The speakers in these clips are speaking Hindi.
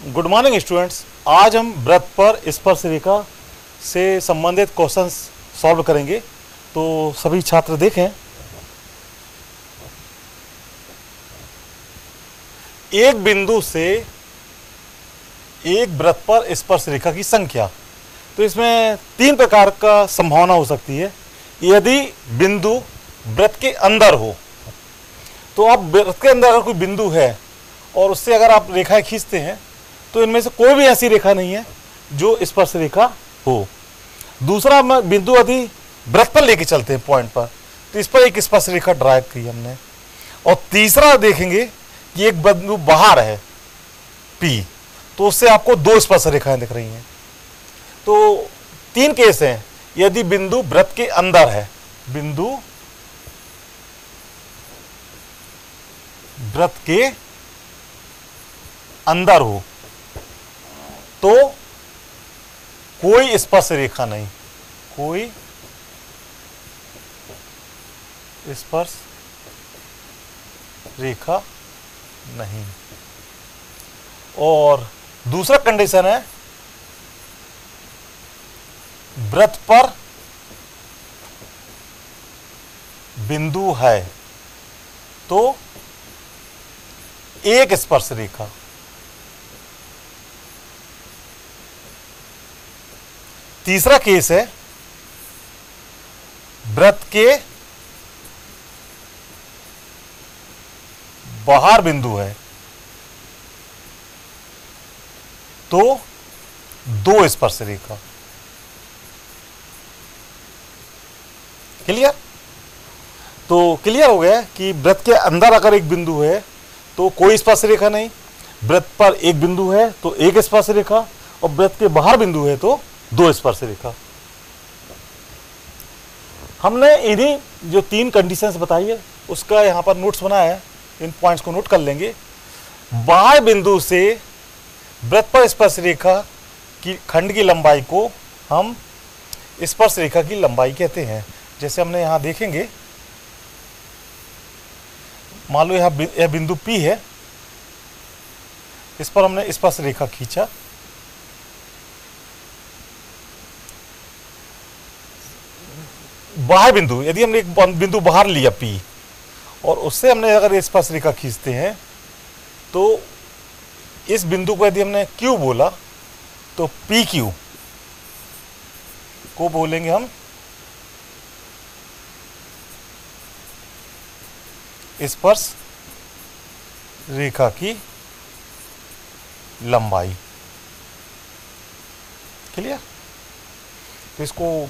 Good morning students. आज हम वृत्त पर स्पर्श रेखा से संबंधित क्वेश्चंस सॉल्व करेंगे। तो सभी छात्र देखें, एक बिंदु से एक वृत्त पर स्पर्श रेखा की संख्या। तो इसमें तीन प्रकार का संभावना हो सकती है। यदि बिंदु वृत्त के अंदर हो, तो आप वृत्त के अंदर अगर कोई बिंदु है और उससे अगर आप रेखाएं खींचते हैं तो इनमें से कोई भी ऐसी रेखा नहीं है जो स्पर्श रेखा हो। दूसरा बिंदु यदि वृत्त पर लेके चलते हैं पॉइंट पर, तो इस पर एक स्पर्श रेखा ड्रा की हमने। और तीसरा देखेंगे कि एक बिंदु बाहर है P, तो उससे आपको दो स्पर्श रेखाएं दिख रही हैं। तो तीन केस हैं। यदि बिंदु वृत्त के अंदर है, बिंदु वृत्त के अंदर हो तो कोई स्पर्श रेखा नहीं, कोई स्पर्श रेखा नहीं। और दूसरा कंडीशन है, वृत्त पर बिंदु है तो एक स्पर्श रेखा। तीसरा केस है, वृत्त के बाहर बिंदु है तो दो स्पर्श रेखा। क्लियर? तो क्लियर हो गया कि वृत्त के अंदर अगर एक बिंदु है तो कोई स्पर्श रेखा नहीं, वृत्त पर एक बिंदु है तो एक स्पर्श रेखा, और वृत्त के बाहर बिंदु है तो दो स्पर्श रेखा। हमने इन्हीं जो तीन कंडीशंस बताई है उसका यहां पर नोट्स बनाया है, इन पॉइंट्स को नोट कर लेंगे। बाह्य बिंदु से वृत्त पर स्पर्श रेखा की खंड की लंबाई को हम स्पर्श रेखा की लंबाई कहते हैं। जैसे हमने यहां देखेंगे, मान लो यह बिंदु P है, इस पर हमने स्पर्श रेखा खींचा। बाह्य बिंदु, यदि हमने एक बिंदु बाहर लिया P और उससे हमने अगर स्पर्श रेखा खींचते हैं तो इस बिंदु को यदि हमने Q बोला तो PQ को बोलेंगे हम स्पर्श रेखा की लंबाई। क्लियर? तो इसको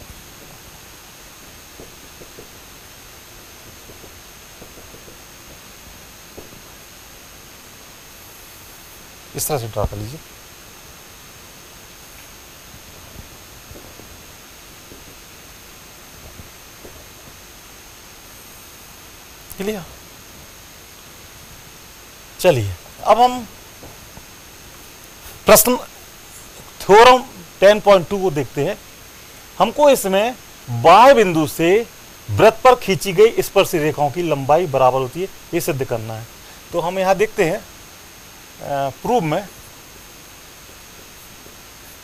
इस तरह से ड्रा कर लीजिए। क्लियर? चलिए अब हम प्रश्न थ्योरम 10.2 को देखते हैं। हमको इसमें बाह्य बिंदु से वृत्त पर खींची गई स्पर्श रेखाओं की लंबाई बराबर होती है, ये सिद्ध करना है। तो हम यहां देखते हैं प्रूफ में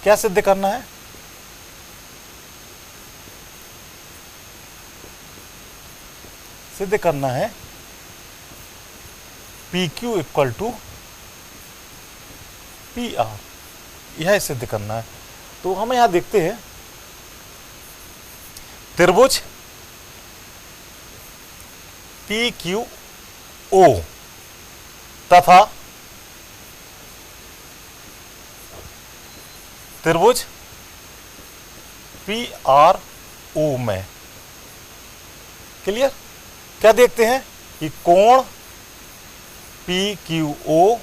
क्या सिद्ध करना है। सिद्ध करना है PQ इक्वल टू PR, यह सिद्ध करना है। तो हम यहां देखते हैं त्रिभुज PQO तथा त्रिभुज PRO में। क्लियर? क्या देखते हैं कि कोण PQO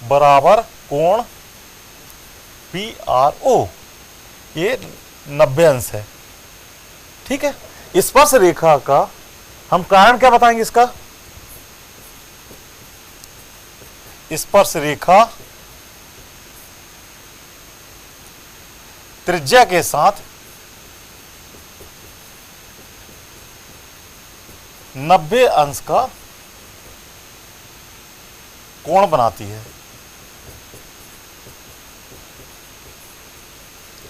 बराबर कोण PRO, ये 90 अंश है। ठीक है? स्पर्श रेखा का हम कारण क्या बताएंगे इसका? स्पर्श रेखा त्रिज्या के साथ 90 अंश का कोण बनाती है।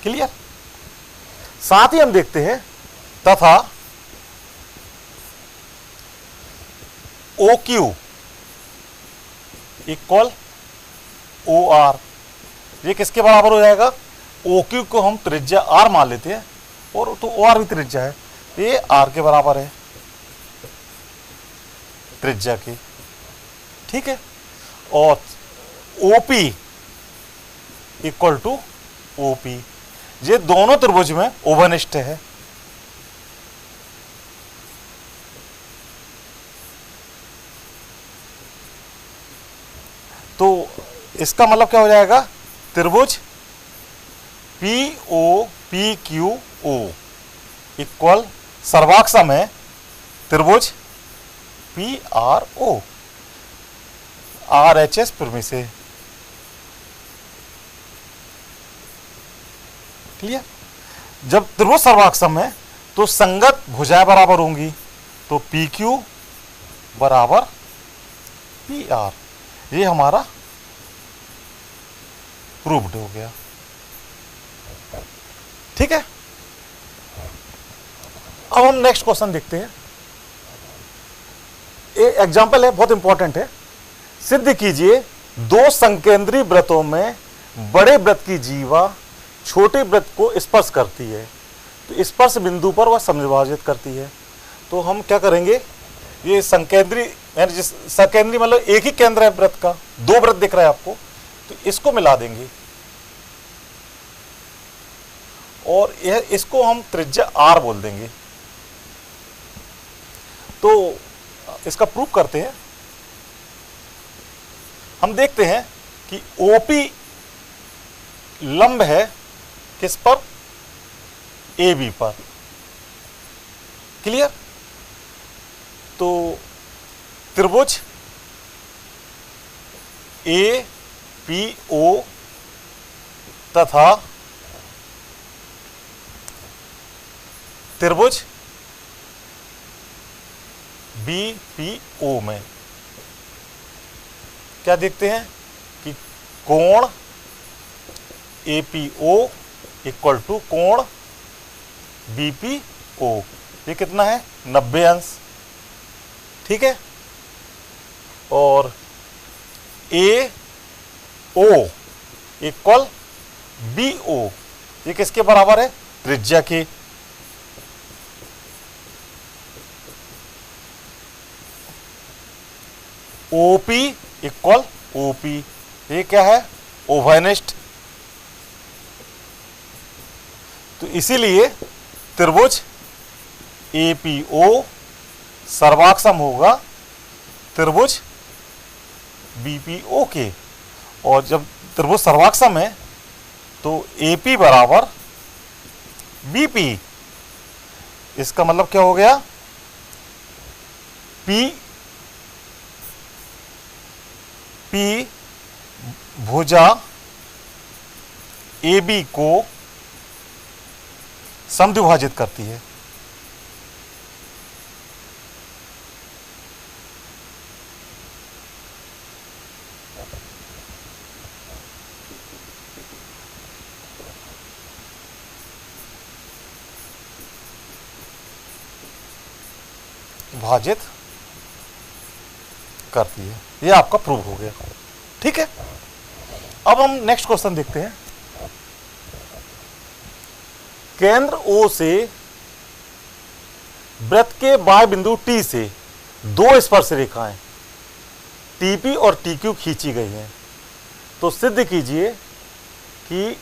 क्लियर। साथ ही हम देखते हैं तथा OQ इक्वल OR, ये किसके बराबर हो जाएगा? OQ को हम त्रिज्या R मान लेते हैं और तो OR भी त्रिज्या है, ये R के बराबर है त्रिज्या के, ठीक है। और OP इक्वल टू OP, ये दोनों त्रिभुज में ओवनिष्ठ है। तो इसका मतलब क्या हो जाएगा? त्रिभुज POPQO इक्वल सर्वाक्षम है त्रिभुज PRO, RHS में से, क्लियर। जब त्रिभुज सर्वाक्षम है तो संगत भुजाएं बराबर होंगी, तो PQ बराबर PR, ये हमारा प्रूव्ड हो गया, ठीक है। अब हम नेक्स्ट क्वेश्चन देखते हैं। एक एग्जाम्पल है, बहुत इंपॉर्टेंट है। सिद्ध कीजिए दो संकेंद्री वृत्तों में बड़े वृत्त की जीवा छोटे वृत्त को स्पर्श करती है, तो स्पर्श बिंदु पर वह समविभाजित करती है। तो हम क्या करेंगे, ये संकेंद्री यानी जिस सकेंद्री मतलब एक ही केंद्र है वृत्त का, दो वृत्त दिख रहा है आपको, तो इसको मिला देंगे और यह इसको हम त्रिज्या R बोल देंगे। तो इसका प्रूफ करते हैं। हम देखते हैं कि OP लंब है किस पर? AB पर, क्लियर। तो त्रिभुज APO तथा त्रिभुज BPO में क्या देखते हैं कि कोण APO इक्वल टू कोण BPO, ये कितना है? 90 अंश, ठीक है। और AO इक्वल BO, ये किसके बराबर है? त्रिज्या के। OP इक्वल OP, ये क्या है? ओवनिष्ठ। तो इसीलिए त्रिभुज APO सर्वाक्षम होगा त्रिभुज BPO के। और जब त्रिभुज सर्वाक्षम है तो AP बराबर BP, इसका मतलब क्या हो गया? P भुजा AB को समद्विभाजित करती है। विभाजित करती है, ये आपका प्रूव हो गया, ठीक है। अब हम नेक्स्ट क्वेश्चन देखते हैं। केंद्र O से वृत्त के बाह्य बिंदु T से दो स्पर्श रेखाएं TP और TQ खींची गई हैं, तो सिद्ध कीजिए कि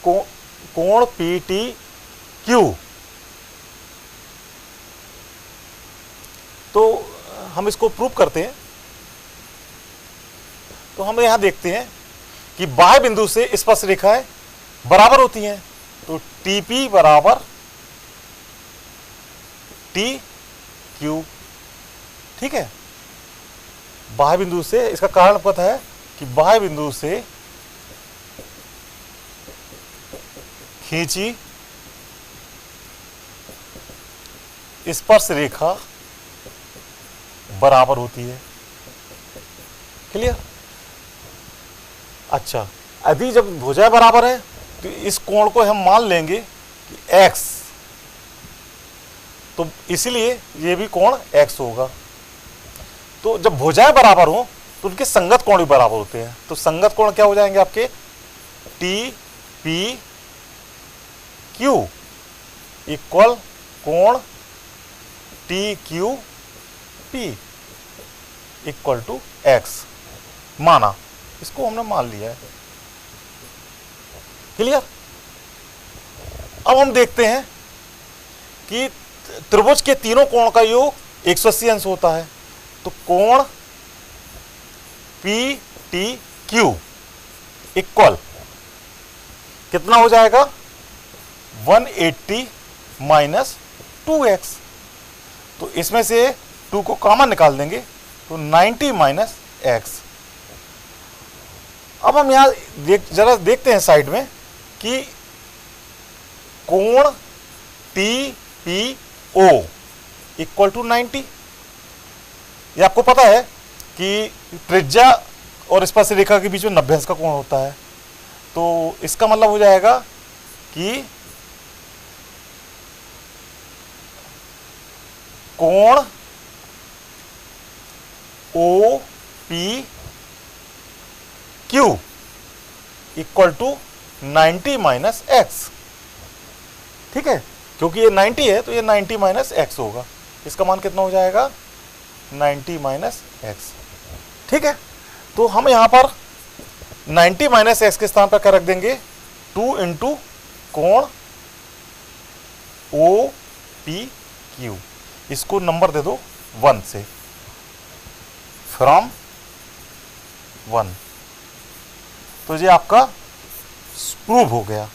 कोण PTQ। तो हम इसको प्रूव करते हैं। तो हम यहां देखते हैं कि बाह्य बिंदु से स्पर्श रेखाएं बराबर होती हैं, तो TP बराबर TQ, ठीक है। बाह्य बिंदु से, इसका कारण पता है कि बाह्य बिंदु से खींची स्पर्श रेखा बराबर होती है, क्लियर। अच्छा, यदि जब भुजाएं बराबर है तो इस कोण को हम मान लेंगे कि x, तो इसलिए ये भी कोण x होगा। तो जब भुजाएं बराबर हो तो उनके संगत कोण भी बराबर होते हैं। तो संगत कोण क्या हो जाएंगे आपके, टी पी क्यू इक्वल कोण T Q P equal to x. माना, इसको हमने मान लिया है। क्लियर। अब हम देखते हैं कि त्रिभुज के तीनों कोण का योग 180 अंश होता है। तो कोण पी टी क्यू इक्वल कितना हो जाएगा, 180 माइनस 2x। तो इसमें से 2 को कॉमन निकाल देंगे तो 90 माइनस x। अब हम यहां जरा देखते हैं साइड में कि कोण T P O equal to 90। ये आपको पता है कि त्रिज्या और स्पर्शरेखा के बीच में 90 अंश का कोण होता है। तो इसका मतलब हो जाएगा कि कोण O P Q equal to 90 minus x. ठीक है, क्योंकि ये 90 है तो ये 90 माइनस एक्स होगा। इसका मान कितना हो जाएगा, 90 माइनस एक्स। ठीक है, तो हम यहां पर 90 माइनस एक्स के स्थान पर क्या रख देंगे, 2 इंटू कोण ओ पी क्यू। इसको नंबर दे दो 1 से, फ्रॉम 1। तो ये आपका प्रूव हो गया।